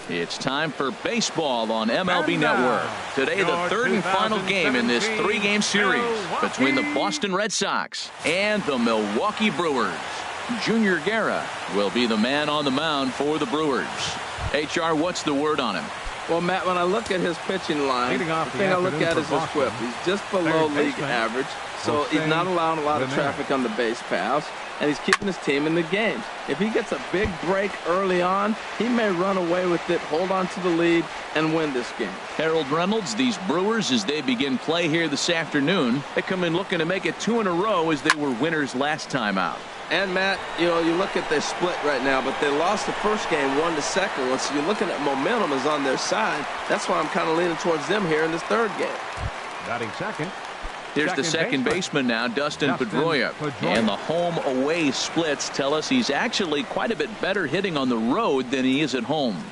It's time for baseball on MLB Network. Today, the third and final game in this three-game series between the Boston Red Sox and the Milwaukee Brewers. Junior Guerra will be the man on the mound for the Brewers. HR, what's the word on him? Well, Matt, when I look at his pitching line, the thing I look at is his whip. He's just below league average, so he's not allowing a lot of traffic on the base paths, and he's keeping his team in the games. If he gets a big break early on, he may run away with it, hold on to the lead, and win this game. Harold Reynolds, these Brewers, as they begin play here this afternoon, they come in looking to make it 2 in a row as they were winners last time out. And, Matt, you look at their split right now, but they lost the first game, won the second one, so you're looking at momentum is on their side. That's why I'm kind of leaning towards them here in this third game. Batting second. Here's the second baseman now, Dustin Pedroia. And the home-away splits tell us he's actually quite a bit better hitting on the road than he is at home.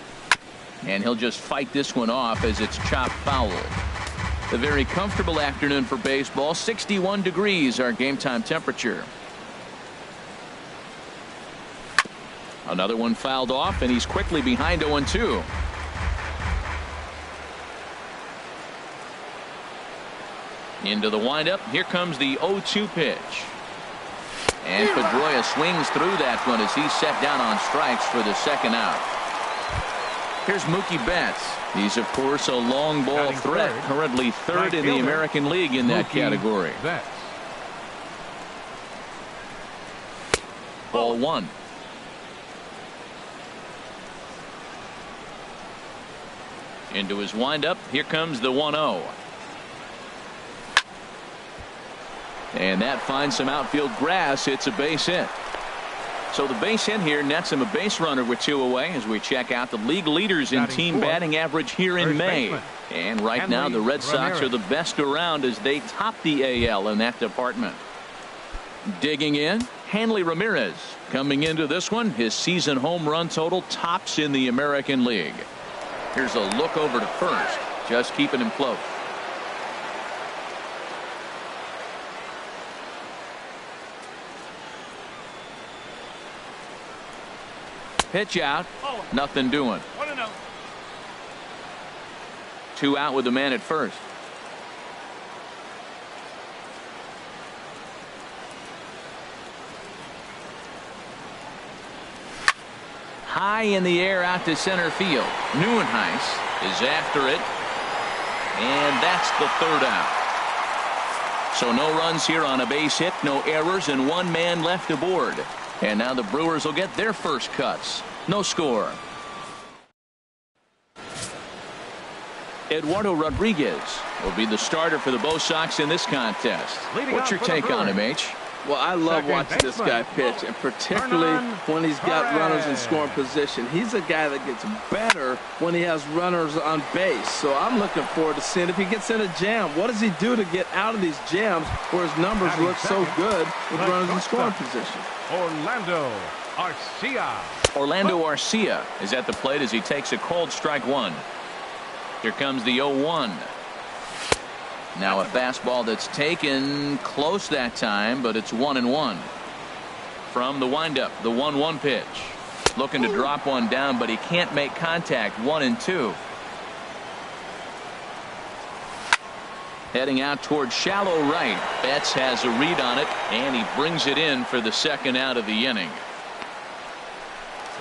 And he'll just fight this one off as it's chopped foul. A very comfortable afternoon for baseball. 61 degrees, our game time temperature. Another one fouled off, and he's quickly behind 0-2. Into the windup. Here comes the 0-2 pitch. And Pedroia swings through that one as he's set down on strikes for the second out. Here's Mookie Betts. He's, of course, a long ball threat. Currently third in the American League in that category. Ball one. Into his windup. Here comes the 1-0. And that finds some outfield grass. It's a base hit. So the base hit here nets him a base runner with 2 away as we check out the league leaders in team batting average here in May. And right now the Red Sox are the best around as they top the AL in that department. Digging in, Hanley Ramirez. Coming into this one, his season home run total tops in the American League. Here's a look over to first, just keeping him close. Pitch out, nothing doing. 2 out with the man at first. High in the air out to center field. Neuenhuis is after it. And that's the 3rd out. So no runs here on a base hit, no errors, and 1 man left aboard. And now the Brewers will get their first cuts. No score. Eduardo Rodriguez will be the starter for the Bo Sox in this contest. What's your take on him, H? Well, I love watching this guy pitch, and particularly when he's got runners in scoring position. He's a guy that gets better when he has runners on base. So I'm looking forward to seeing if he gets in a jam. What does he do to get out of these jams where his numbers look so good with runners in scoring position? Orlando Arcia. Orlando Arcia is at the plate as he takes a cold strike 1. Here comes the 0-1. Now a fastball that's taken close that time, but it's 1-1. From the windup, the 1-1 pitch. Looking to drop one down, but he can't make contact. 1-2. Heading out towards shallow right. Betts has a read on it, and he brings it in for the 2nd out of the inning.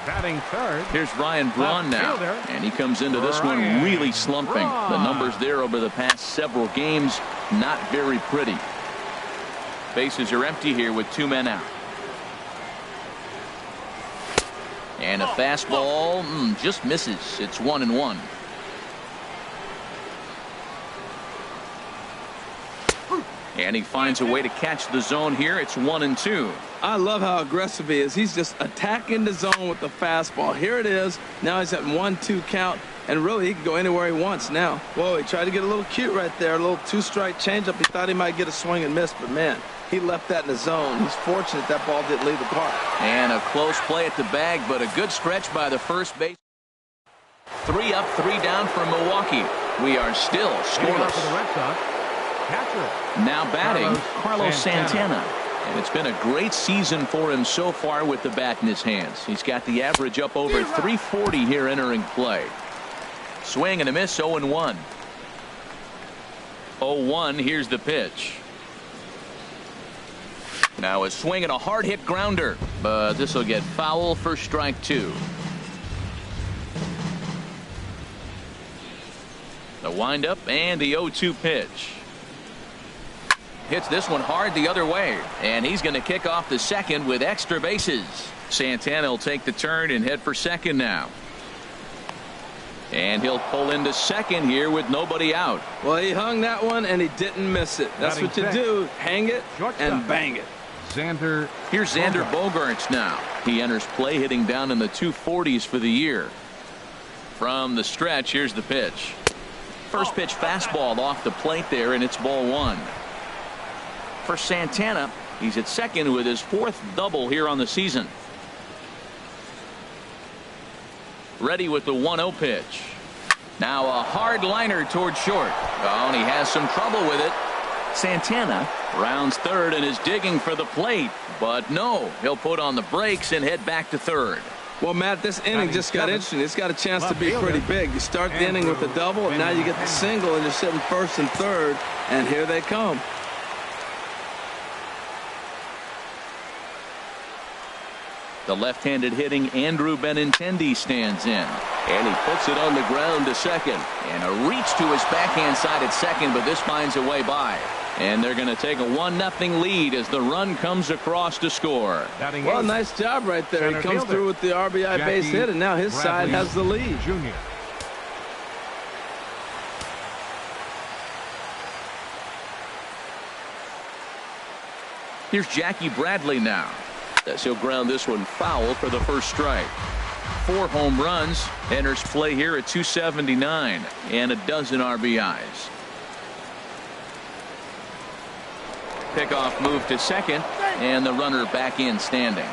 Batting third. Here's Ryan Braun now, and he comes into this one really slumping. The numbers there over the past several games, not very pretty. Bases are empty here with 2 men out. And a fastball just misses. It's 1-1. And he finds a way to catch the zone here. It's 1-2. I love how aggressive he is. He's just attacking the zone with the fastball. Here it is. Now he's at 1-2 count. And really, he can go anywhere he wants now. Whoa, he tried to get a little cute right there. A little 2-strike changeup. He thought he might get a swing and miss. But, man, he left that in the zone. He's fortunate that ball didn't leave the park. And a close play at the bag, but a good stretch by the first base. 3 up, 3 down for Milwaukee. We are still scoreless. Now batting, Carlos Santana. And it's been a great season for him so far with the bat in his hands. He's got the average up over 340 here entering play. Swing and a miss. 0-1. 0-1. Here's the pitch. Now a swing and a hard hit grounder, but this will get foul for strike 2. The windup and the 0-2 pitch. Hits this one hard the other way, and he's going to kick off the second with extra bases. Santana will take the turn and head for second now. And he'll pull into second here with nobody out. Well, he hung that one and he didn't miss it. That's what you do. Hang it and bang it. Here's Xander Bogaerts now. He enters play hitting down in the 240s for the year. From the stretch, here's the pitch. First pitch fastball off the plate there, and it's ball 1. For Santana, he's at second with his 4th double here on the season. Ready with the 1-0 pitch. Now a hard liner toward short. Oh, and he has some trouble with it. Santana rounds third and is digging for the plate, but no, he'll put on the brakes and head back to third. Well, Matt, this inning just got interesting. It's got a chance to be pretty big. You start the inning with a double, and now you get the single, and you're sitting first and third, and here they come. The left-handed hitting Andrew Benintendi stands in, and he puts it on the ground to second, and a reach to his backhand side at second, but this finds a way by. And they're going to take a 1-0 lead as the run comes across to score. Well, nice job right there. He comes through with the RBI base hit, and now his side has the lead. Jr. Here's Jackie Bradley now, as he'll ground this one foul for the first strike. 4 home runs, enters play here at 279 and a dozen RBIs. Pickoff move to second, and the runner back in standing.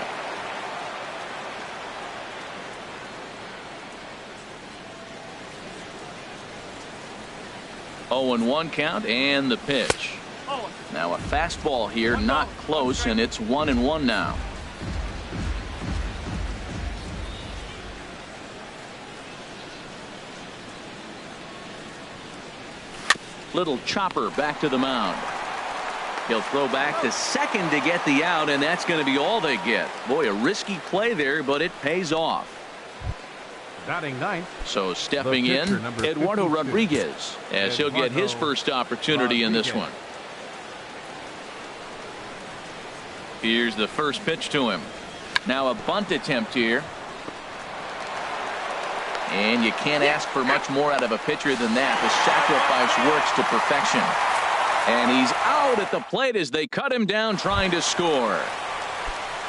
Oh, and 1 count, and the pitch. Now a fastball here, not close, and it's 1-1 now. Little chopper back to the mound. He'll throw back to second to get the out, and that's going to be all they get. Boy, a risky play there, but it pays off. Batting ninth. So stepping in, Eduardo Rodriguez, as he'll get his first opportunity in this one. Here's the first pitch to him. Now a bunt attempt here. And you can't ask for much more out of a pitcher than that. The sacrifice works to perfection. And he's out at the plate as they cut him down trying to score.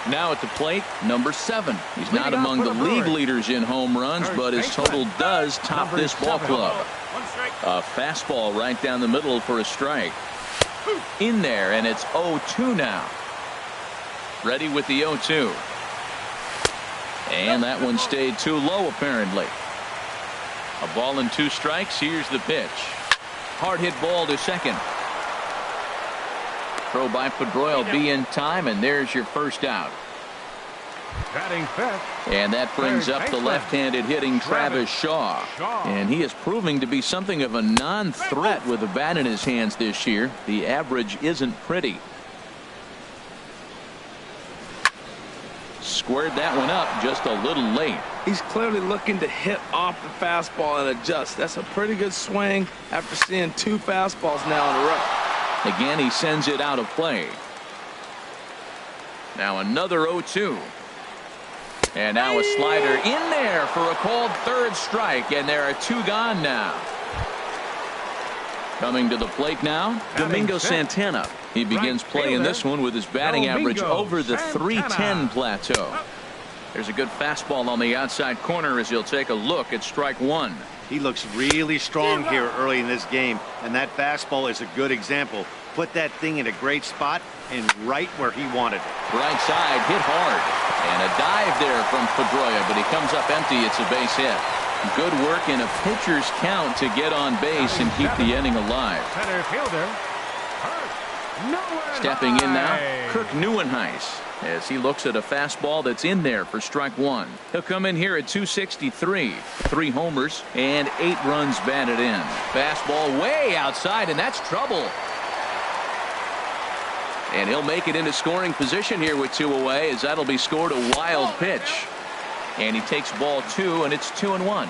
Now at the plate, number 7. He's not among the league leaders in home runs, but his total does top this ball club. A fastball right down the middle for a strike. In there, and it's 0-2 now. Ready with the 0-2. And that one stayed too low, apparently. A ball and 2 strikes. Here's the pitch. Hard hit ball to second. Throw by Pedroia will be in time, and there's your first out. Batting fifth. And that brings up the left-handed hitting Travis Shaw. And he is proving to be something of a non-threat with a bat in his hands this year. The average isn't pretty. Squared that one up just a little late. He's clearly looking to hit off the fastball and adjust. That's a pretty good swing after seeing 2 fastballs now in a row. Again, he sends it out of play. Now another 0-2. And now a slider in there for a called third strike, and there are 2 gone now. Coming to the plate now, Domingo Santana. He begins play in this one with his batting average over the 310 plateau. There's a good fastball on the outside corner as he'll take a look at strike 1. He looks really strong here early in this game, and that fastball is a good example. Put that thing in a great spot and right where he wanted it. Right side, hit hard. And a dive there from Pedroia, but he comes up empty. It's a base hit. Good work in a pitcher's count to get on base and keep the inning alive. Center fielder. Stepping in now, Kirk Neuenhuis. as he looks at a fastball that's in there for strike one. He'll come in here at 263. 3 homers and 8 runs batted in. Fastball way outside, and that's trouble. And he'll make it into scoring position here with 2 away, as that'll be scored a wild pitch. And he takes ball 2, and it's 2-1.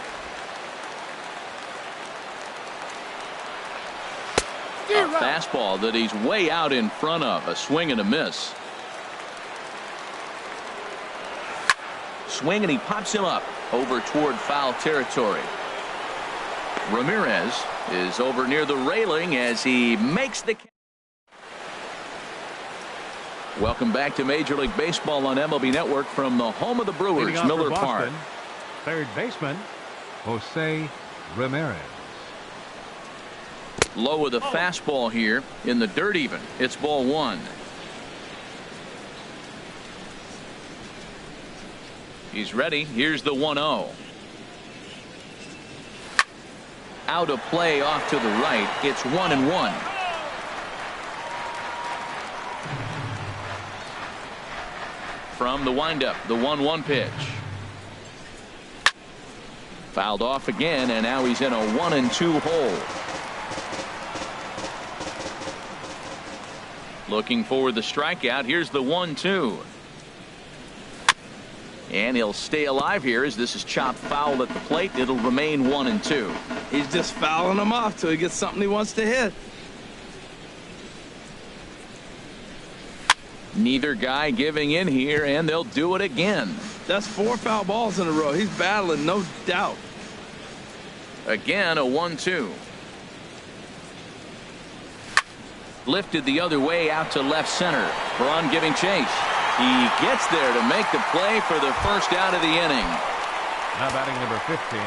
A fastball that he's way out in front of. A swing and a miss. Swing, and he pops him up over toward foul territory. Ramirez is over near the railing as he makes the catch. Welcome back to Major League Baseball on MLB Network from the home of the Brewers, Miller Park. Third baseman, Jose Ramirez. Low with a fastball here in the dirt even. It's ball 1. He's ready. Here's the 1-0. Out of play off to the right. It's 1-1. From the windup, the 1-1 pitch. Fouled off again, and now he's in a 1-2 hole. Looking for the strikeout. Here's the 1-2. And he'll stay alive here as this is chopped foul at the plate. It'll remain 1-2. He's just fouling him off till he gets something he wants to hit. Neither guy giving in here, and they'll do it again. That's 4 foul balls in a row. He's battling, no doubt. Again, a 1-2. Lifted the other way out to left center. Braun giving chase. He gets there to make the play for the first out of the inning. Now batting number 15.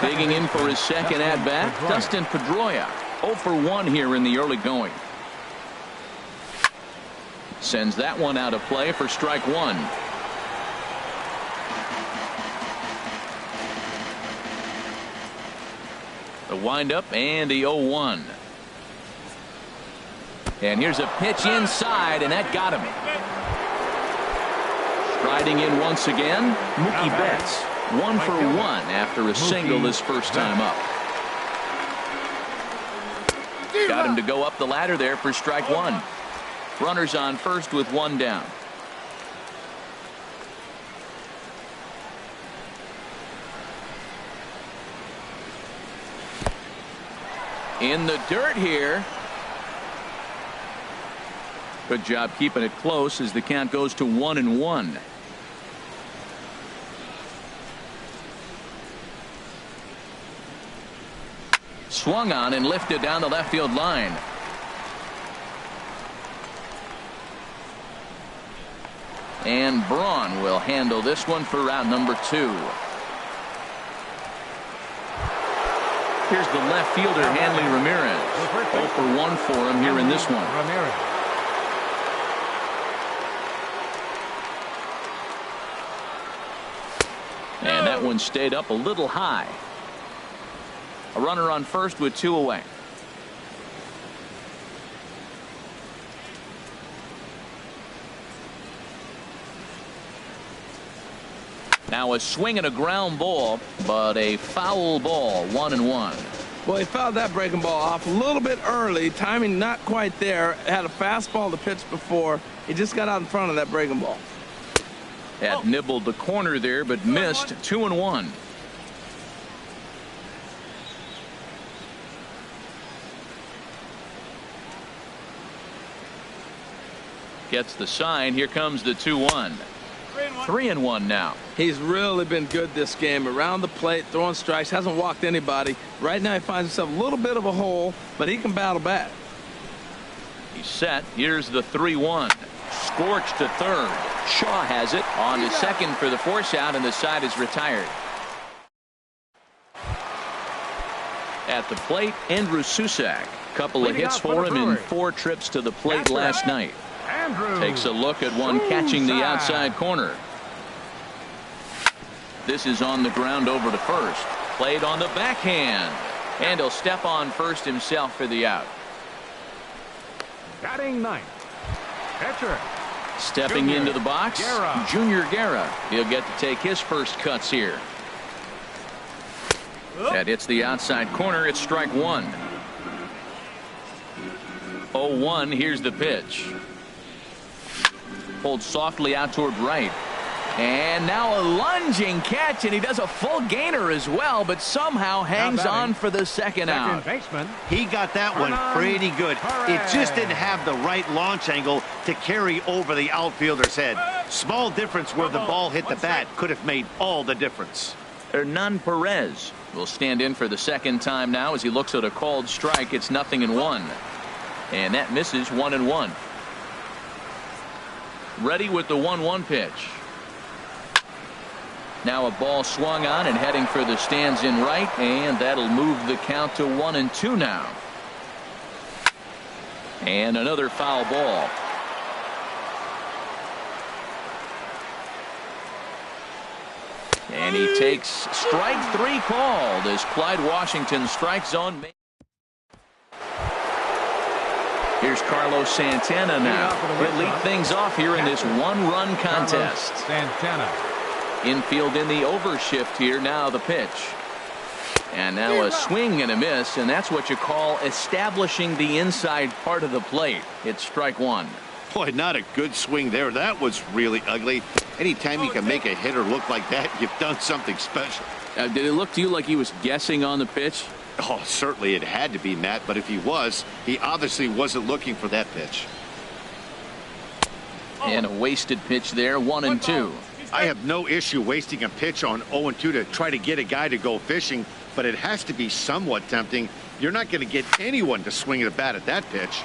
Digging in for his second at bat, Dustin Pedroia. 0 for 1 here in the early going. Sends that one out of play for strike 1. The windup and the 0-1. And here's a pitch inside, and that got him. Striding in once again, Mookie Betts. 1 for 1 after a single his first time up. Got him to go up the ladder there for strike 1. Runners on first with 1 down. In the dirt here. Good job keeping it close as the count goes to 1-1. Swung on and lifted down the left field line. And Braun will handle this one for route number 2. Here's the left fielder, Hanley Ramirez. 0 for 1 for him here in this one. And that one stayed up a little high. A runner on first with 2 away. Now a swing and a ground ball, but a foul ball. 1-1. Well, he fouled that breaking ball off a little bit early. Timing not quite there. Had a fastball to pitch before. He just got out in front of that breaking ball. Had nibbled the corner there, but missed. 2-1. Gets the sign. Here comes the 2-1. 3-1 now. He's really been good this game. Around the plate, throwing strikes, hasn't walked anybody. Right now he finds himself a little bit of a hole, but he can battle back. He's set. Here's the 3-1. Scorched to third. Shaw has it on to second for the force out, and the side is retired. At the plate, Andrew Susac. Couple of hits for him in 4 trips to the plate last night. Takes a look at one catching the outside corner. This is on the ground over to first. Played on the backhand. And he'll step on first himself for the out. Batting 9th. Catcher, Stepping into the box, Junior Guerra. He'll get to take his first cuts here. That hits the outside corner. It's strike one. 0-1. Here's the pitch. Pulled softly out toward right. And now a lunging catch, and he does a full gainer as well, but somehow hangs on for the second out. Baseman. He got that one pretty good. It just didn't have the right launch angle to carry over the outfielder's head. Small difference where the ball hit the bat could have made all the difference. Hernan Perez will stand in for the second time now as he looks at a called strike. It's 0-1. And that misses 1-1. Ready with the 1-1 pitch. Now a ball swung on and heading for the stands in right, and that'll move the count to 1-2 now. And another foul ball. And he takes strike three called as Clyde Washington's strike zone. Here's Carlos Santana now. He'll lead things off here in this one-run contest. Santana. Infield in the overshift here. Now the pitch. And now a swing and a miss, and that's what you call establishing the inside part of the plate. It's strike one. Boy, not a good swing there. That was really ugly. Anytime you can make a hitter look like that, you've done something special. Did it look to you like he was guessing on the pitch? Oh, certainly it had to be, Matt, but if he was, he obviously wasn't looking for that pitch. And a wasted pitch there, 1-2. I have no issue wasting a pitch on 0-2 to try to get a guy to go fishing, but it has to be somewhat tempting. You're not going to get anyone to swing a bat at that pitch.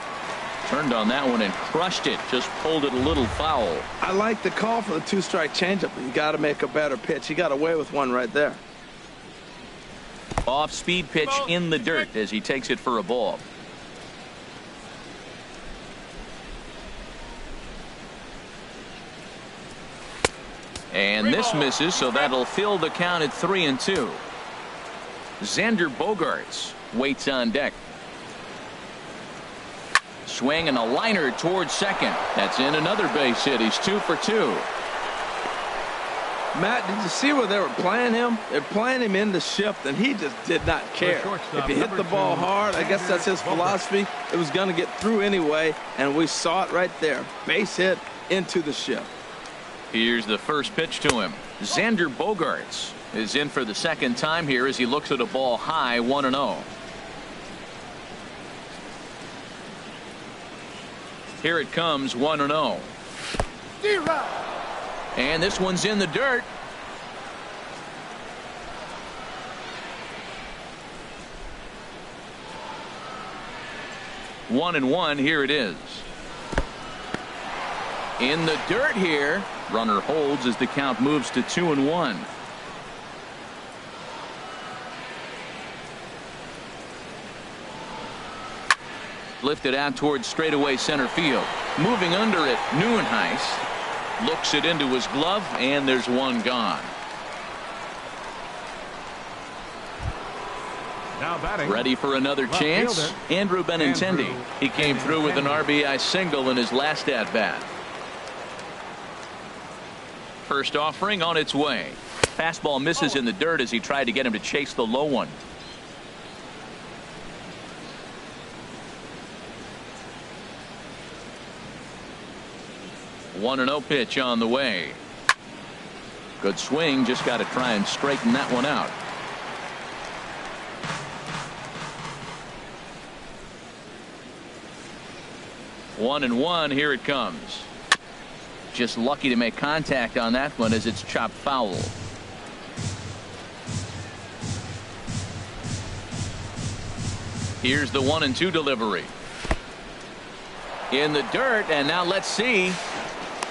Turned on that one and crushed it. Just pulled it a little foul. I like the call for the two-strike changeup. You got to make a better pitch. He got away with one right there. Off-speed pitch in the dirt as he takes it for a ball. And this misses, so that'll fill the count at 3-2. Xander Bogaerts waits on deck. Swing and a liner towards second. That's in another base hit. He's 2 for 2. Matt, did you see where they were playing him? They're playing him in the shift, and he just did not care. If he hit the ball hard, I guess that's his philosophy. It was going to get through anyway, and we saw it right there. Base hit into the shift. Here's the first pitch to him. Xander Bogaerts is in for the second time here as he looks at a ball high, 1-0. Here it comes, 1-0. And this one's in the dirt. One and one. Here it is. In the dirt here. Runner holds as the count moves to 2-1. Lifted out towards straightaway center field. Moving under it, Neuenhuis looks it into his glove, and there's one gone. Now batting. Ready for another chance. Fielder. Andrew Benintendi. He came through with an RBI single in his last at bat. First offering on its way. Fastball misses in the dirt as he tried to get him to chase the low one. One and 0 pitch on the way. Good swing. Just got to try and straighten that one out. One and one. Here it comes. Just lucky to make contact on that one as it's chopped foul. Here's the 1-2 delivery. In the dirt, and now let's see.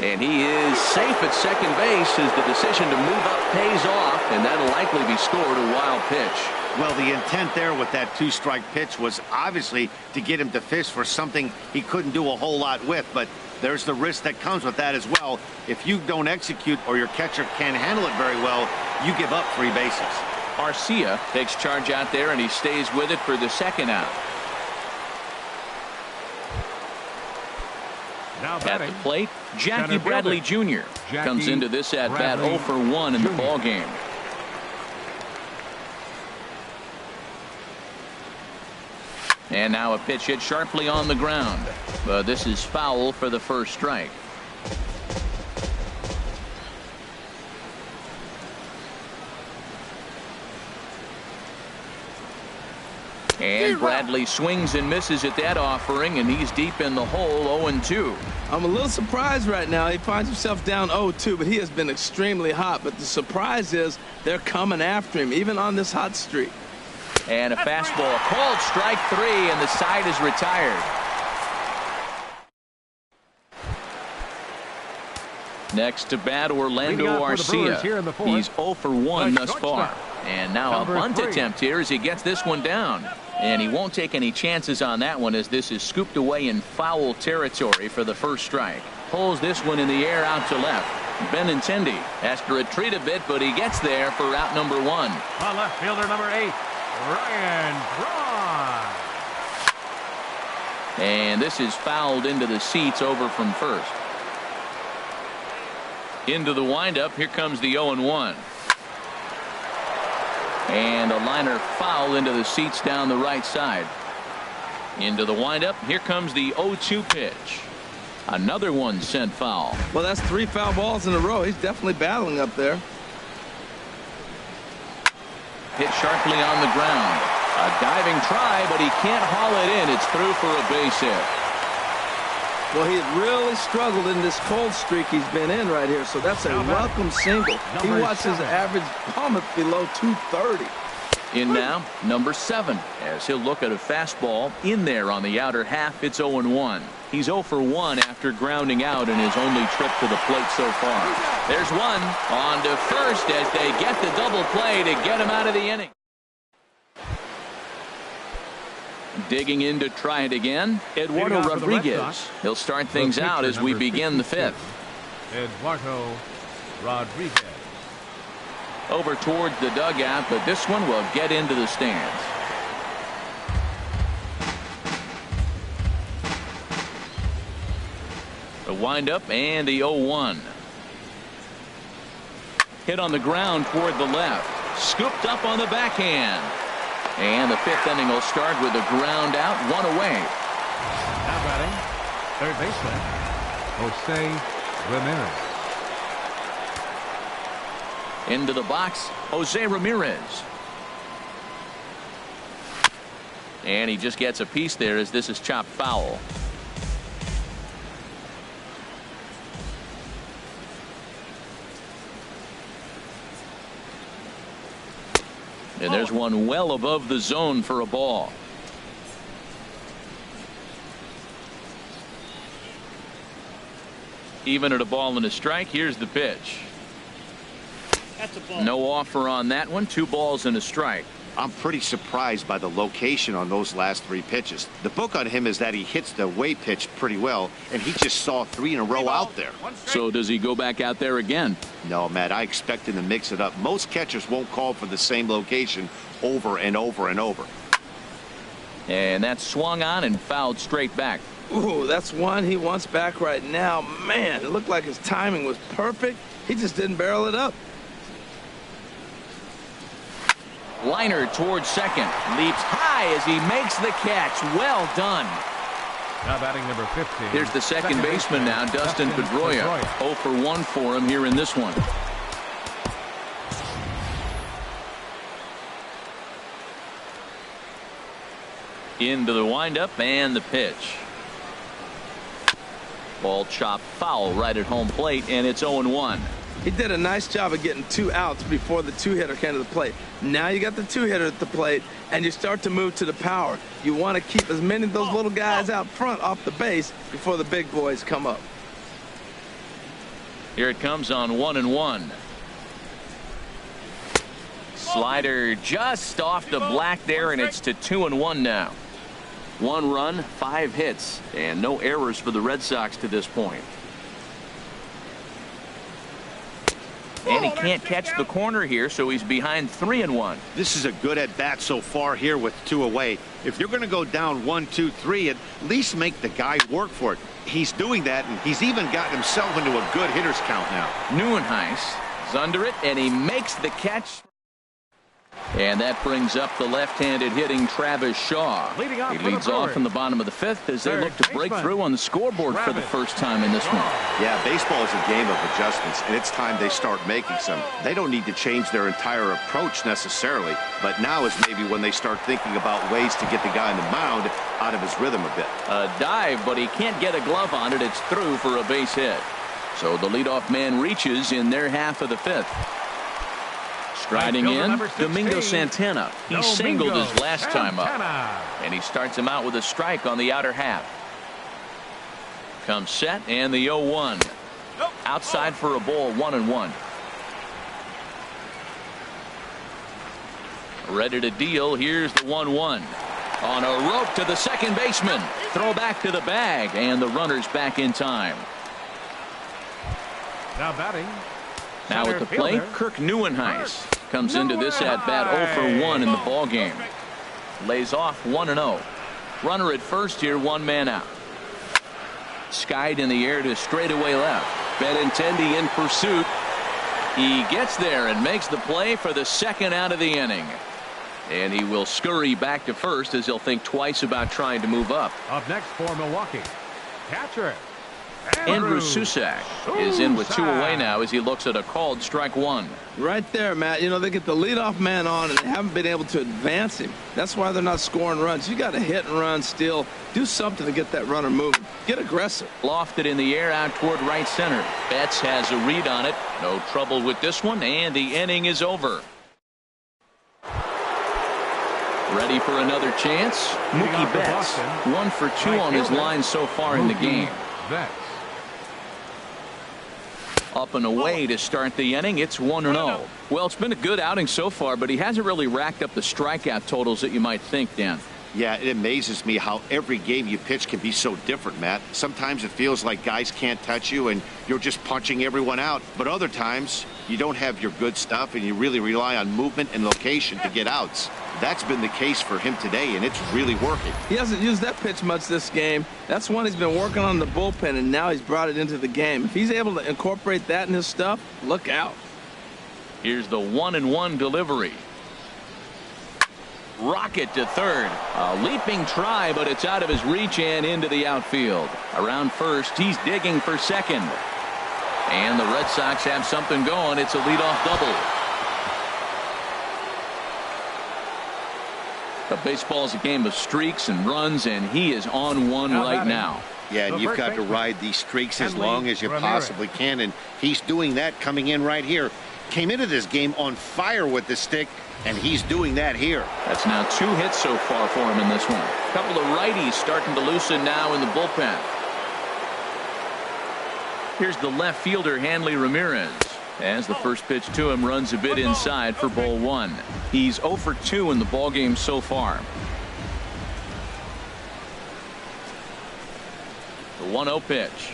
And he is safe at second base as the decision to move up pays off, and that'll likely be scored a wild pitch. Well, the intent there with that two-strike pitch was obviously to get him to fish for something he couldn't do a whole lot with, but there's the risk that comes with that as well. If you don't execute or your catcher can't handle it very well, you give up 3 bases. Arcia takes charge out there, and he stays with it for the second out. At the plate, Jackie Bradley Jr. comes into this at-bat 0 for 1 in the ballgame. And now a pitch hit sharply on the ground. But this is foul for the first strike. And Bradley swings and misses at that offering, and he's deep in the hole, 0-2. I'm a little surprised right now. He finds himself down 0-2, but he has been extremely hot. But the surprise is they're coming after him, even on this hot streak. And a fastball called strike 3, and the side is retired. Next to bat, Orlando Arcia. He's 0 for 1 thus far. And now a bunt attempt here as he gets this one down. And he won't take any chances on that one as this is scooped away in foul territory for the first strike. Pulls this one in the air out to left. Benintendi has to retreat a bit, but he gets there for out number 1. On left fielder number 8, Ryan Braun. And this is fouled into the seats over from first. Into the windup, here comes the 0-1. And a liner foul into the seats down the right side. Into the windup, here comes the 0-2 pitch. Another one sent foul. Well, that's 3 foul balls in a row. He's definitely battling up there. Hit sharply on the ground. A diving try, but he can't haul it in. It's through for a base hit. Well, he had really struggled in this cold streak he's been in right here, so that's a welcome single. He watched his average plummet below 230. In now, number 7, as he'll look at a fastball in there on the outer half. It's 0-1. He's 0 for 1 after grounding out in his only trip to the plate so far. There's one on to first as they get the double play to get him out of the inning. Digging in to try it again, Eduardo Rodriguez. He'll start things out as we begin the 5th. Eduardo Rodriguez. Over towards the dugout, but this one will get into the stands. The windup and the 0-1. Hit on the ground toward the left. Scooped up on the backhand. And the 5th inning will start with a ground out, 1 away. Now batting, third baseman, Jose Ramirez. Into the box, Jose Ramirez. And he just gets a piece there as this is chopped foul. And there's one well above the zone for a ball. Even at a ball and a strike, here's the pitch. That's a ball. No offer on that one. 2 balls and a strike. I'm pretty surprised by the location on those last 3 pitches. The book on him is that he hits the away pitch pretty well, and he just saw 3 in a row out there. So does he go back out there again? No, Matt, I expect him to mix it up. Most catchers won't call for the same location over and over and over. And that's swung on and fouled straight back. Ooh, that's one he wants back right now. Man, it looked like his timing was perfect. He just didn't barrel it up. Liner towards second. Leaps high as he makes the catch. Well done. Now batting number 15. Here's the second baseman now, Dustin Pedroia. 0 for 1 for him here in this one. Into the windup and the pitch. Ball chopped foul right at home plate, and it's 0-1. He did a nice job of getting 2 outs before the 2-hitter came to the plate. Now you got the 2-hitter at the plate, and you start to move to the power. You want to keep as many of those little guys out front off the base before the big boys come up. Here it comes on 1-1. Slider just off the black there, and it's to 2-1 now. 1 run, 5 hits, and no errors for the Red Sox to this point. And he can't catch the corner here, so he's behind 3-1. This is a good at-bat so far here with 2 away. If you're going to go down 1, 2, 3, at least make the guy work for it. He's doing that, and he's even gotten himself into a good hitter's count now. Nieuwenhuis is under it, and he makes the catch. And that brings up the left-handed hitting Travis Shaw. He leads off in the bottom of the 5th as they look to break through on the scoreboard for the first time in this one. Yeah, baseball is a game of adjustments, and it's time they start making some. They don't need to change their entire approach necessarily, but now is maybe when they start thinking about ways to get the guy on the mound out of his rhythm a bit. A dive, but he can't get a glove on it. It's through for a base hit. So the leadoff man reaches in their half of the 5th. Striding in, Domingo Santana. He singled his last time up. And he starts him out with a strike on the outer half. Comes set and the 0-1. Outside for a ball, 1-1. Ready to deal. Here's the 1-1. On a rope to the second baseman. Throw back to the bag, and the runner's back in time. Now batting. Now at the plate, Kirk Nieuwenhuis comes into this at-bat 0 for 1 in the ball game. Lays off 1-0. Runner at first here, 1 man out. Skied in the air to straightaway left. Benintendi in pursuit. He gets there and makes the play for the second out of the inning. And he will scurry back to first as he'll think twice about trying to move up. Up next for Milwaukee, catcher Andrew Susac is in with 2 away now as he looks at a called strike 1. Right there, Matt. You know, they get the leadoff man on and they haven't been able to advance him. That's why they're not scoring runs. You got to hit and run still. Do something to get that runner moving. Get aggressive. Lofted in the air out toward right center. Betts has a read on it. No trouble with this one, and the inning is over. Ready for another chance? Mookie Betts, 1 for 2 on his line so far in the game. Up and away to start the inning. It's 1-0. Well, it's been a good outing so far, but he hasn't really racked up the strikeout totals that you might think, Dan. Yeah, it amazes me how every game you pitch can be so different, Matt. Sometimes it feels like guys can't touch you and you're just punching everyone out. But other times you don't have your good stuff and you really rely on movement and location to get outs. That's been the case for him today, and it's really working. He hasn't used that pitch much this game. That's one he's been working on in the bullpen, and now he's brought it into the game. If he's able to incorporate that in his stuff, look out. Here's the 1-1 delivery. Rocket to third. A leaping try, but it's out of his reach and into the outfield. Around first, he's digging for second. And the Red Sox have something going. It's a leadoff double. But baseball is a game of streaks and runs, and he is on one right now. Yeah, and you've got to ride these streaks as long as you possibly can, and he's doing that coming in right here. Came into this game on fire with the stick, and he's doing that here. That's now 2 hits so far for him in this one. A couple of righties starting to loosen now in the bullpen. Here's the left fielder, Hanley Ramirez. As the first pitch to him runs a bit inside for ball 1. He's 0 for 2 in the ballgame so far. The 1-0 pitch.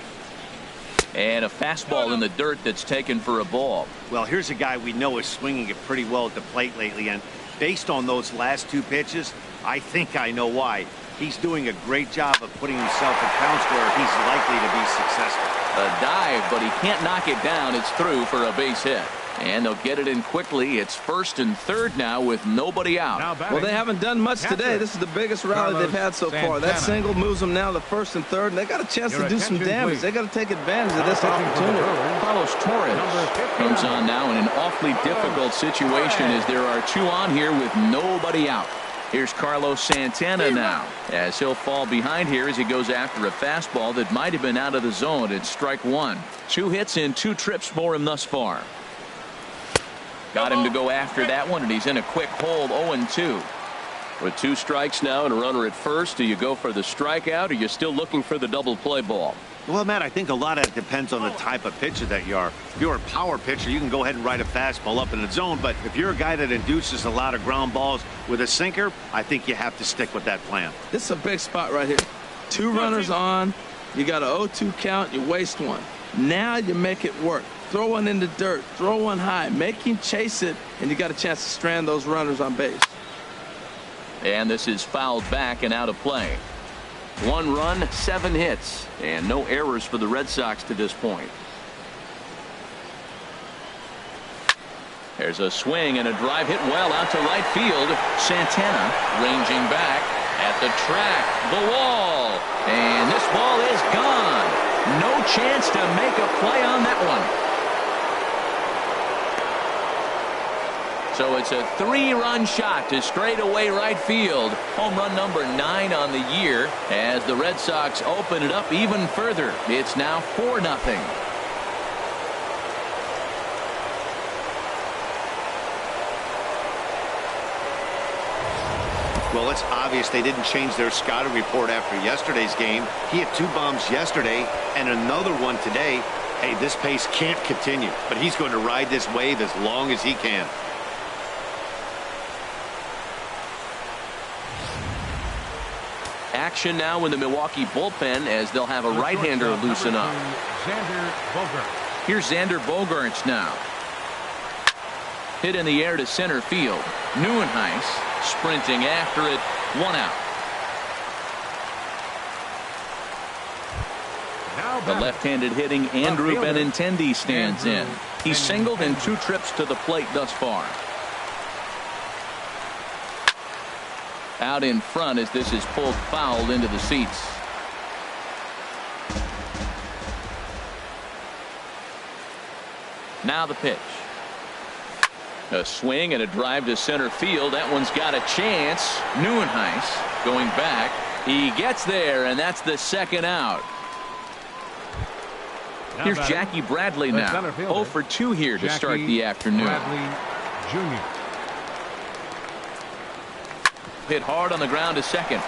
And a fastball in the dirt that's taken for a ball. Well, here's a guy we know is swinging it pretty well at the plate lately, and based on those last 2 pitches, I think I know why. He's doing a great job of putting himself in counts where he's likely to be successful. A dive, but he can't knock it down. It's through for a base hit. And they'll get it in quickly. It's first and third now with nobody out. Well, they haven't done much today. This is the biggest rally they've had so far. That single moves them now to first and third, and they got a chance to do some damage. They got to take advantage of this opportunity. Carlos Torres comes on now in an awfully difficult situation as there are 2 on here with nobody out. Here's Carlos Santana now as he'll fall behind here as he goes after a fastball that might have been out of the zone. It's strike 1. 2 hits and 2 trips for him thus far. Got him to go after that one, and he's in a quick hold. 0-2. With 2 strikes now and a runner at first, do you go for the strikeout or are you still looking for the double play ball? Well, Matt, I think a lot of it depends on the type of pitcher that you are. If you're a power pitcher, you can go ahead and ride a fastball up in the zone. But if you're a guy that induces a lot of ground balls with a sinker, I think you have to stick with that plan. This is a big spot right here. 2 runners on. You got a 0-2 count. You waste 1. Now you make it work. Throw one in the dirt. Throw one high. Make him chase it, and you got a chance to strand those runners on base. And this is fouled back and out of play. 1 run, 7 hits, and no errors for the Red Sox to this point. There's a swing and a drive hit well out to right field. Santana ranging back at the track, the wall, and this ball is gone. No chance to make a play on that one. So it's a 3-run shot to straightaway right field. Home run number 9 on the year as the Red Sox open it up even further. It's now 4-0. Well, it's obvious they didn't change their scouting report after yesterday's game. He had 2 bombs yesterday and another one today. Hey, this pace can't continue, but he's going to ride this wave as long as he can. Action now in the Milwaukee bullpen as they'll have a right-hander loosen up. Here's Xander Bogaerts now. Hit in the air to center field. Neuenhuis sprinting after it. 1 out. The left-handed hitting Andrew Benintendi stands in. He's singled in 2 trips to the plate thus far. Out in front as this is pulled foul into the seats. Now the pitch. A swing and a drive to center field. That one's got a chance. Neuenhuis going back. He gets there, and that's the 2nd out. Here's Jackie Bradley now. 0 for 2 here to start the afternoon. Bradley Jr. Hit hard on the ground to second.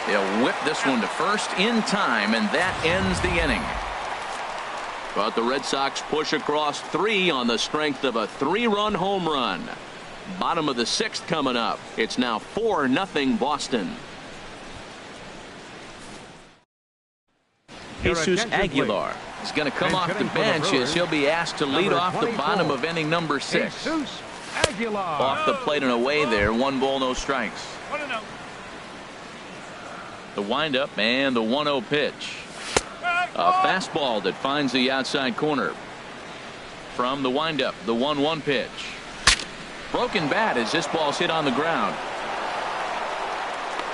They'll whip this one to first in time, and that ends the inning. But the Red Sox push across 3 on the strength of a 3-run home run. Bottom of the 6th coming up. It's now 4-0 Boston. Jesus Aguilar is going to come off the bench as he'll be asked to lead off the bottom of inning number 6. Aguilar. Off the plate and away there. 1 ball, no strikes. The windup and the 1-0 pitch. A fastball that finds the outside corner. From the windup, the 1-1 pitch. Broken bat as this ball's hit on the ground.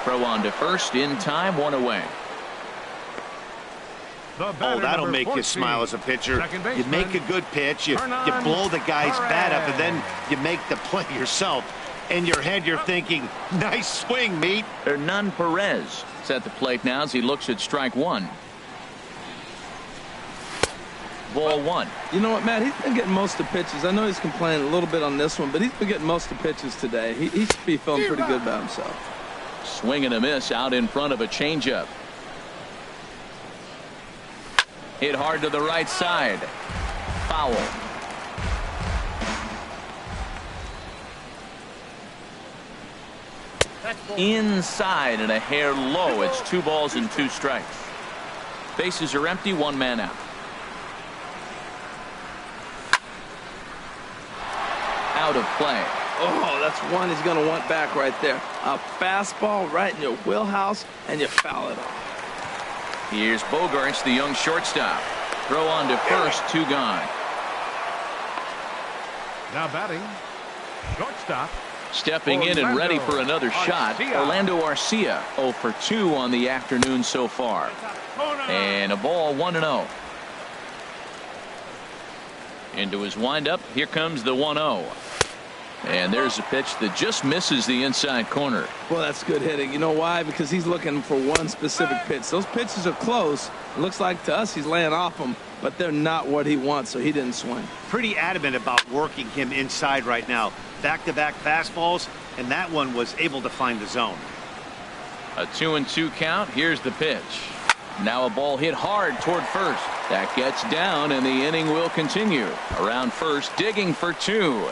Throw on to first in time, 1 away. Oh, that'll make you smile as a pitcher. You make a good pitch, you blow the guy's bat up, and then you make the play yourself. In your head, you're thinking, nice swing, meat. Hernan Perez is at the plate now as he looks at strike 1. Ball 1. You know what, Matt? He's been getting most of the pitches. I know he's complaining a little bit on this one, but he's been getting most of the pitches today. He should be feeling pretty good about himself. Swing and a miss out in front of a changeup. Hit hard to the right side. Foul. Inside and a hair low. It's 2 balls and 2 strikes. Bases are empty. 1 man out. Out of play. Oh, that's one he's going to want back right there. A fastball right in your wheelhouse, and you foul it off. Here's Bogaerts, the young shortstop. Throw on to first, 2 gone. Now batting, shortstop. Stepping in and ready for another shot, Orlando Arcia, 0 for 2 on the afternoon so far. And a ball, 1-0. Into his windup, here comes the 1-0. And there's a pitch that just misses the inside corner. Well, that's good hitting. You know why? Because he's looking for one specific pitch. Those pitches are close. It looks like to us he's laying off them, but they're not what he wants, so he didn't swing. Pretty adamant about working him inside right now. Back-to-back fastballs, and that one was able to find the zone. A 2-2 count. Here's the pitch. Now a ball hit hard toward first. That gets down, and the inning will continue. Around first, digging for 2.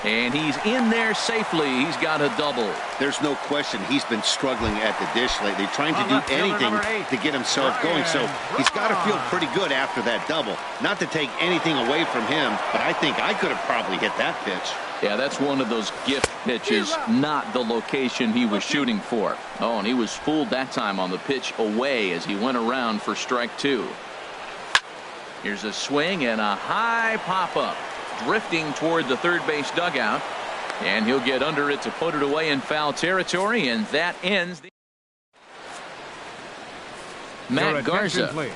And he's in there safely. He's got a double. There's no question he's been struggling at the dish lately, trying to do anything to get himself going. So he's got to feel pretty good after that double. Not to take anything away from him, but I think I could have probably hit that pitch. Yeah, that's one of those gift pitches, not the location he was shooting for. Oh, and he was fooled that time on the pitch away as he went around for strike 2. Here's a swing and a high pop-up. Drifting toward the third base dugout, and he'll get under it to put it away in foul territory, and that ends the Matt Garza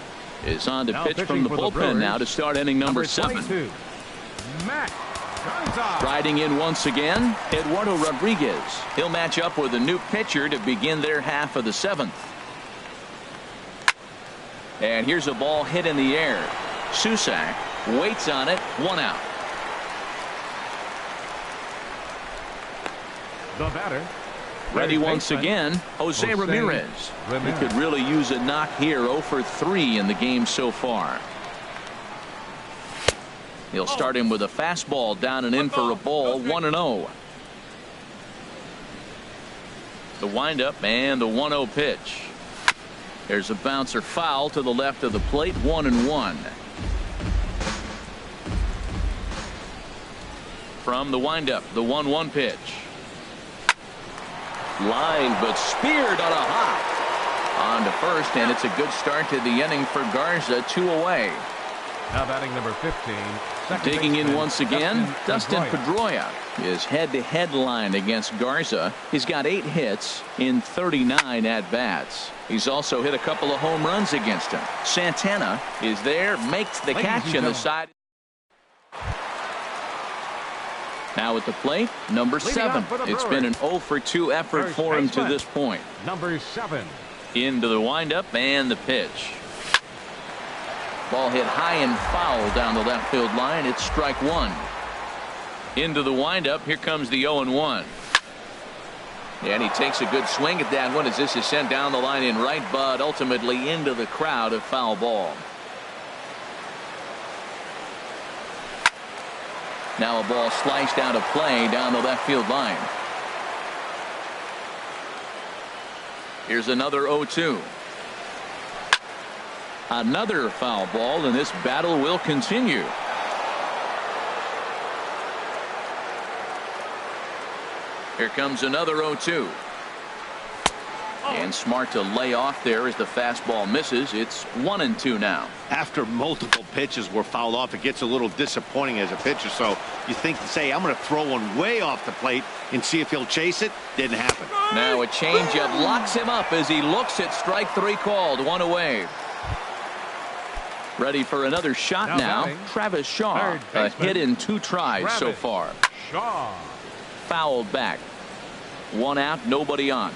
is on to pitch from the bullpen now to start inning number 7. Matt Garza. Riding in once again, Eduardo Rodriguez. He'll match up with a new pitcher to begin their half of the 7th. And here's a ball hit in the air. Susac waits on it, 1 out. The batter. Ready once again, Jose Ramirez. He could really use a knock here. 0 for 3 in the game so far. He'll start him with a fastball down and in for a ball. 1-0. The windup and the 1-0 pitch. There's a bouncer foul to the left of the plate. 1-1. From the windup, the 1-1 pitch. Line, but speared on a hop. On to first, and it's a good start to the inning for Garza. 2 away. Now batting number 15. Digging in once again, Dustin Pedroia. His head-to-head line against Garza. He's got 8 hits in 39 at-bats. He's also hit a couple of home runs against him. Santana is there, makes the catch in the side. Now at the plate, number 7. It's been an 0 for 2 effort for him to this point. Number 7. Into the windup and the pitch. Ball hit high and foul down the left field line. It's strike 1. Into the windup. Here comes the 0-1. And he takes a good swing at that one as this is sent down the line in right, but ultimately into the crowd, a foul ball. Now a ball sliced out of play down the left field line. Here's another 0-2. Another foul ball, and this battle will continue. Here comes another 0-2. And smart to lay off there as the fastball misses. It's 1-2 now. After multiple pitches were fouled off, it gets a little disappointing as a pitcher. So you think to say, I'm going to throw one way off the plate and see if he'll chase it. Didn't happen. Now a changeup locks him up as he looks at strike 3 called. 1 away. Ready for another shot now. Travis Shaw. A hit in 2 tries so far. Shaw. Fouled back. 1 out, nobody on.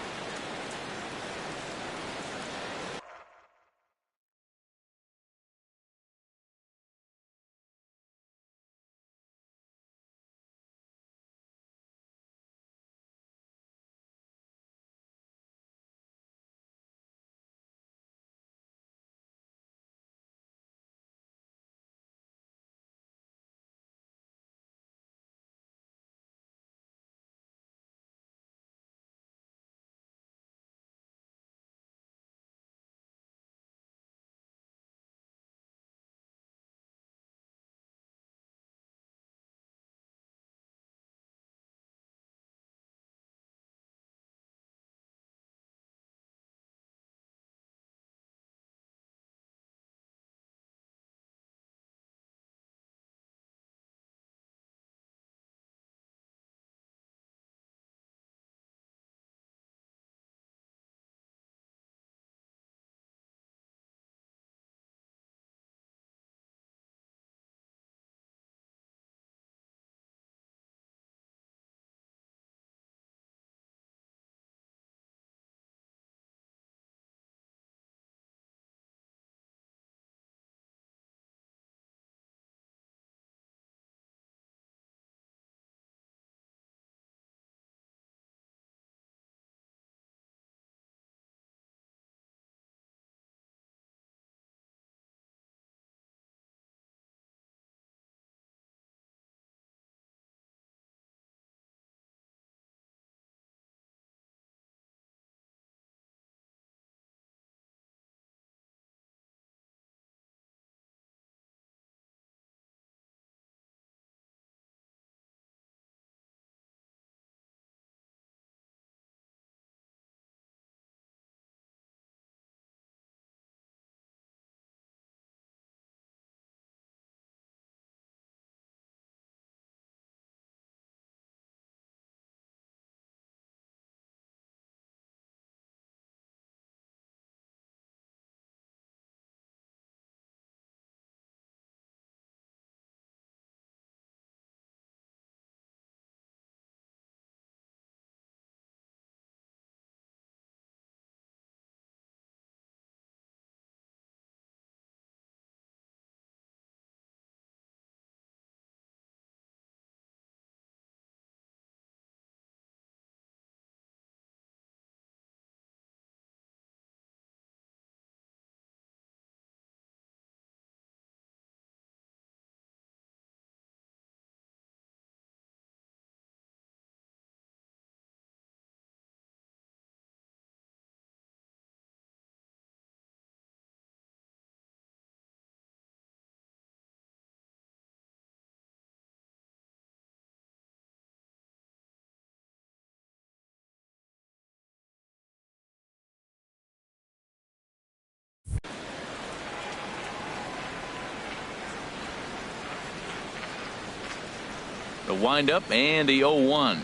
windup and the 0-1.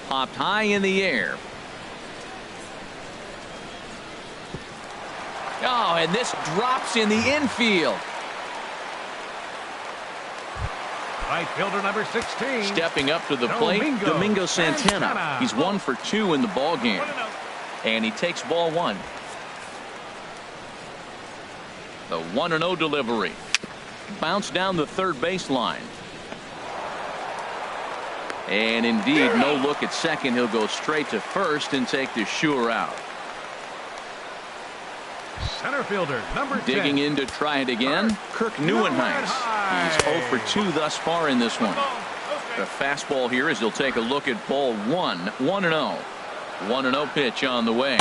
Popped high in the air. Oh, and this drops in the infield. Right fielder number 16. Stepping up to the plate, Domingo Santana. He's 1 for 2 in the ball game. And he takes ball 1. The 1-0 delivery. Bounce down the third baseline. And indeed, no look at second. He'll go straight to first and take the sure out. Center fielder number 10. Digging in to try it again, Kirk Neuenhuis. He's 0 for 2 thus far in this one. The fastball here as he'll take a look at ball 1. 1-0. 1-0 pitch on the way.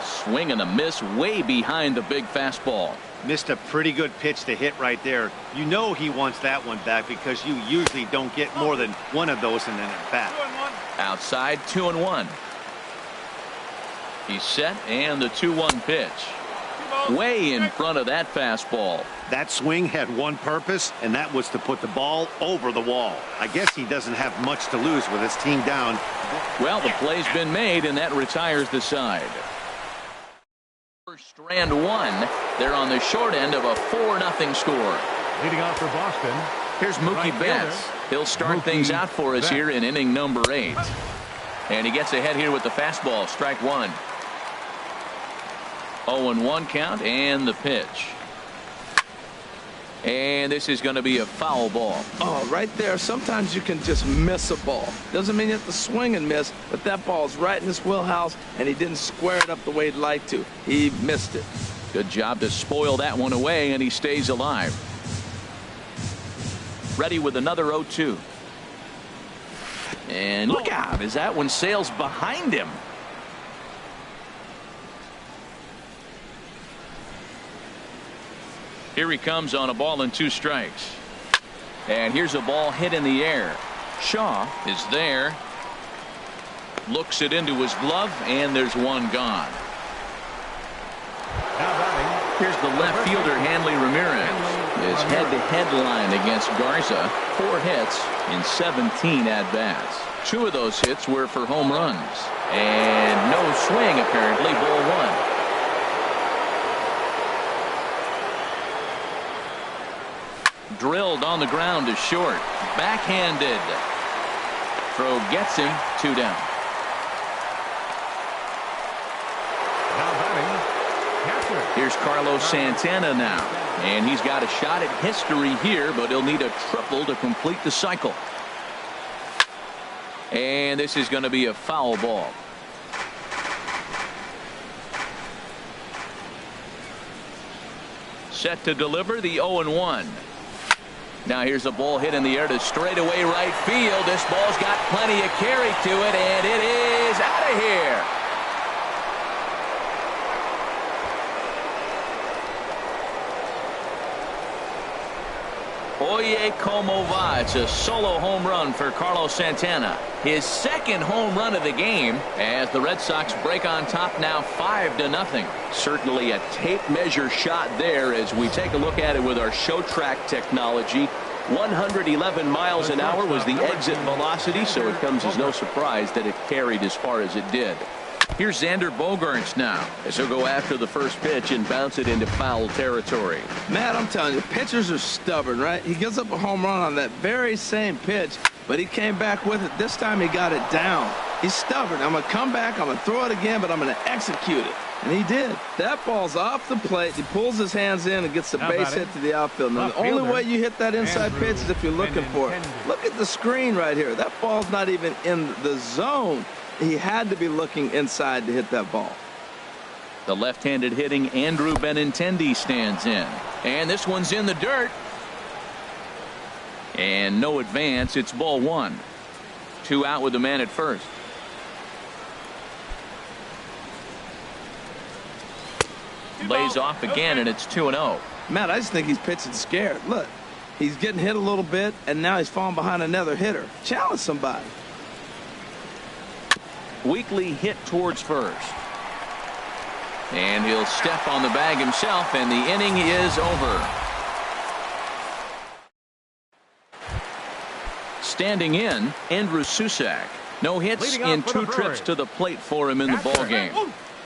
Swing and a miss way behind the big fastball. Missed a pretty good pitch to hit right there. You know he wants that one back because you usually don't get more than one of those in an at-bat. Outside, 2-1. He's set, and the 2-1 pitch. Way in front of that fastball. That swing had one purpose, and that was to put the ball over the wall. I guess he doesn't have much to lose with his team down. Well, the play's been made, and that retires the side. First strand 1. They're on the short end of a 4-0 score. Leading off for Boston. Here's Mookie Betts. He'll start things out for us here in inning number 8. And he gets ahead here with the fastball. Strike 1. 0-1 count and the pitch. And this is going to be a foul ball. Oh, right there. Sometimes you can just miss a ball. Doesn't mean you have to swing and miss, but that ball's right in his wheelhouse, and he didn't square it up the way he'd like to. He missed it. Good job to spoil that one away, and he stays alive. Ready with another 0-2. And look out as that one sails behind him. Here he comes on a ball and 2 strikes. And here's a ball hit in the air. Shaw is there. Looks it into his glove, and there's one gone. Here's the left fielder, Hanley Ramirez. His head-to-head line against Garza. 4 hits in 17 at-bats. 2 of those hits were for home runs. And no swing, apparently, ball 1. Drilled on the ground to short. Backhanded. Throw gets him. 2 down. Here's Carlos Santana now. And he's got a shot at history here, but he'll need a triple to complete the cycle. And this is going to be a foul ball. Set to deliver the 0-1. Now here's a ball hit in the air to straightaway right field. This ball's got plenty of carry to it, and it is out of here. Oye como va. It's a solo home run for Carlos Santana. His second home run of the game as the Red Sox break on top now 5-0. Certainly a tape measure shot there as we take a look at it with our show track technology. 111 miles an hour was the exit velocity, so it comes as no surprise that it carried as far as it did. Here's Xander Bogaerts now as he'll go after the first pitch and bounce it into foul territory. Matt, I'm telling you, pitchers are stubborn, right? He gives up a home run on that very same pitch, but he came back with it. This time he got it down. He's stubborn. I'm going to come back, I'm going to throw it again, but I'm going to execute it. And he did. That ball's off the plate. He pulls his hands in and gets the base hit to the outfield. Now, the only way you hit that inside pitch is if you're looking for it. Look at the screen right here. That ball's not even in the zone. He had to be looking inside to hit that ball. The left-handed hitting Andrew Benintendi stands in. And this one's in the dirt. And no advance. It's ball 1. 2 out with the man at first. Lays off again, and it's 2-0. Matt, I just think he's pitching scared. Look, he's getting hit a little bit, and now he's falling behind another hitter. Challenge somebody. Weekly hit towards first. And he'll step on the bag himself, and the inning is over. Standing in, Andrew Susac. No hits in 2 trips to the plate for him in the ball game.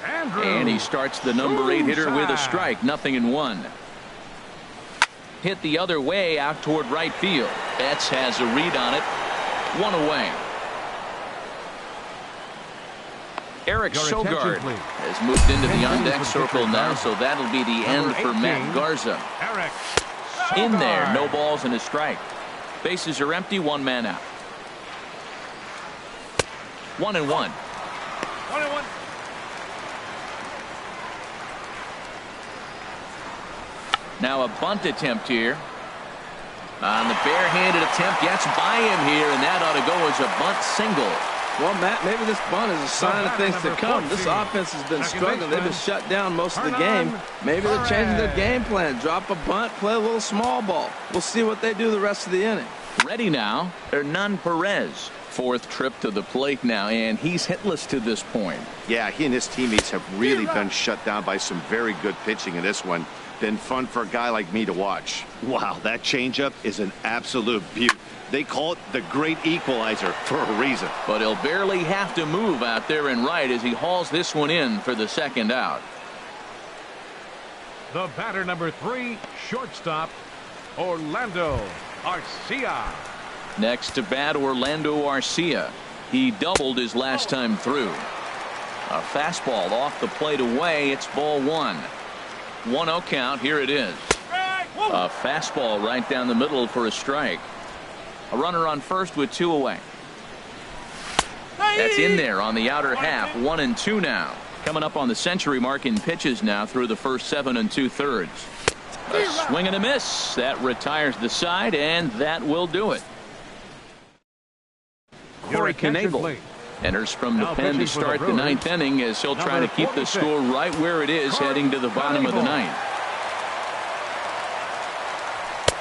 And he starts the number 8 hitter with a strike. 0-1. Hit the other way out toward right field. Betts has a read on it. 1 away. Eric Sogard has moved into the on-deck circle now, so that'll be the end for Matt Garza. In there, no balls and a strike. Bases are empty, 1 man out. 1-1. Now a bunt attempt here. On the barehanded attempt, gets by him here, and that ought to go as a bunt single. Well, Matt, maybe this bunt is a sign of things to come. This offense has been struggling. They've been shut down most of the game. Maybe they're changing their game plan. Drop a bunt, play a little small ball. We'll see what they do the rest of the inning. Ready now, Hernan Perez. 4th trip to the plate now, and he's hitless to this point. Yeah, he and his teammates have really been shut down by some very good pitching in this one. Been fun for a guy like me to watch. Wow, that changeup is an absolute beaut. They call it the great equalizer for a reason. But he'll barely have to move out there in right as he hauls this one in for the 2nd out. The batter number 3, shortstop, Orlando Arcia. Next to bat, Orlando Arcia. He doubled his last time through. A fastball off the plate away. It's ball 1. 1-0 count. Here it is. A fastball right down the middle for a strike. A runner on first with 2 away. That's in there on the outer half. 1-2 now. Coming up on the century mark in pitches now through the first 7 2/3. A swing and a miss. That retires the side, and that will do it. Corey Knebel enters from the pen to start the 9th inning as he'll try to keep the score right where it is heading to the bottom of the 9th.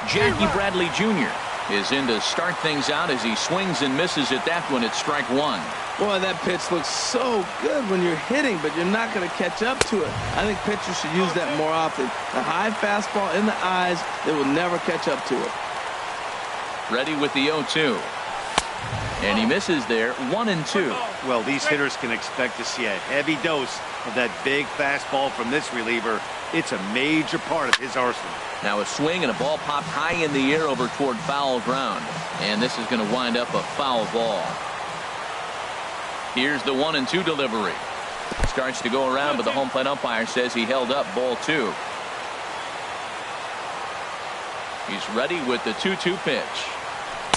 Jackie Bradley Jr. is in to start things out as he swings and misses at that one at strike 1. Boy, that pitch looks so good when you're hitting, but you're not going to catch up to it. I think pitchers should use that more often. A high fastball in the eyes, they will never catch up to it. Ready with the 0-2. And he misses there. 1-2. Well, these hitters can expect to see a heavy dose of that big fastball from this reliever. It's a major part of his arsenal. Now a swing and a ball popped high in the air over toward foul ground. And this is going to wind up a foul ball. Here's the 1-2 delivery. Starts to go around, but the home plate umpire says he held up ball 2. He's ready with the 2-2 pitch.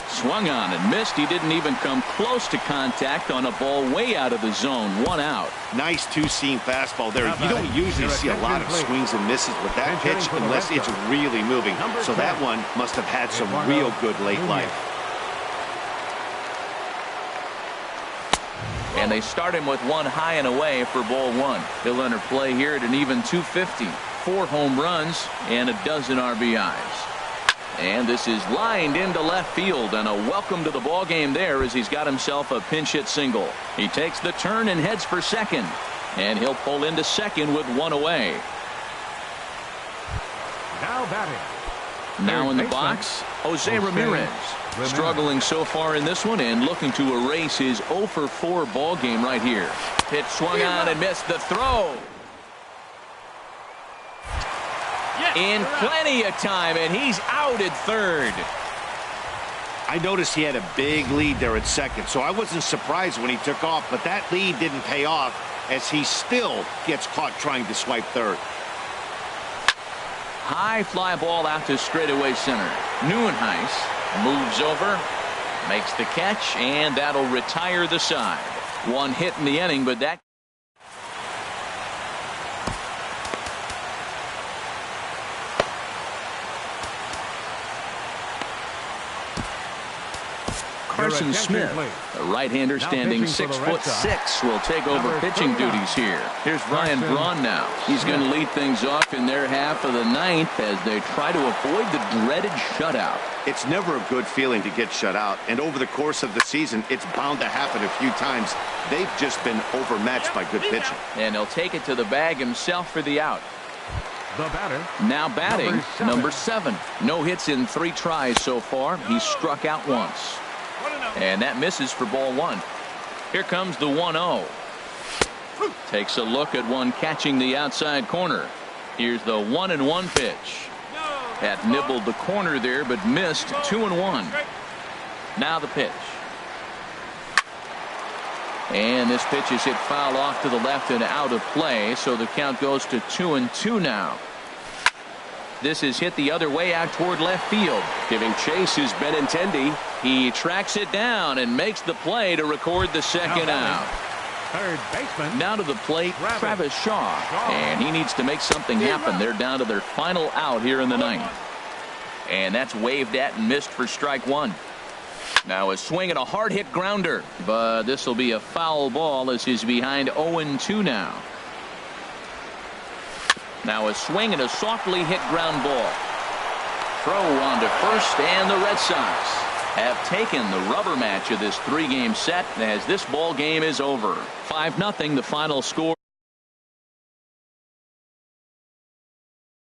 Swung on and missed. He didn't even come close to contact on a ball way out of the zone. 1 out. Nice 2-seam fastball there. You don't usually see a lot of swings and misses with that pitch unless it's really moving. So that one must have had some real good late life. And they start him with 1 high and away for ball 1. He'll enter play here at an even 250. 4 home runs and a dozen RBIs. And this is lined into left field, and a welcome to the ball game there as he's got himself a pinch hit single. He takes the turn and heads for second, and he'll pull into second with 1 away. Now batting. Now in the box, Jose Ramirez. Struggling so far in this one and looking to erase his 0 for 4 ball game right here. Pitch swung on and missed the throw. In plenty of time, and he's out at third. I noticed he had a big lead there at second, so I wasn't surprised when he took off, but that lead didn't pay off as he still gets caught trying to swipe third. High fly ball out to straightaway center. Neuenhuis moves over, makes the catch, and that'll retire the side. 1 hit in the inning, but that Carson Smith, a right-hander standing 6'6", will take over pitching duties here. Here's Ryan Braun now. He's going to lead things off in their half of the 9th as they try to avoid the dreaded shutout. It's never a good feeling to get shut out, and over the course of the season, it's bound to happen a few times. They've just been overmatched by good pitching. And he'll take it to the bag himself for the out. The batter. Now batting, number 7. No hits in 3 tries so far. He's struck out once. And that misses for ball one. Here comes the 1-0. Takes a look at one catching the outside corner. Here's the 1-1 pitch. That nibbled the corner there, but missed. 2-1. Now the pitch. And this pitch is hit foul off to the left and out of play, so the count goes to 2-2 now. This is hit the other way out toward left field. Giving chase is Benintendi. He tracks it down and makes the play to record the second out. Third baseman. Now to the plate, Travis Shaw. And he needs to make something happen. They're down to their final out here in the ninth. And that's waved at and missed for strike one. Now a swing and a hard hit grounder, but this will be a foul ball as he's behind 0-2 now. Now a swing and a softly hit ground ball. Throw on to first, and the Red Sox have taken the rubber match of this three-game set as this ball game is over. 5-0 the final score.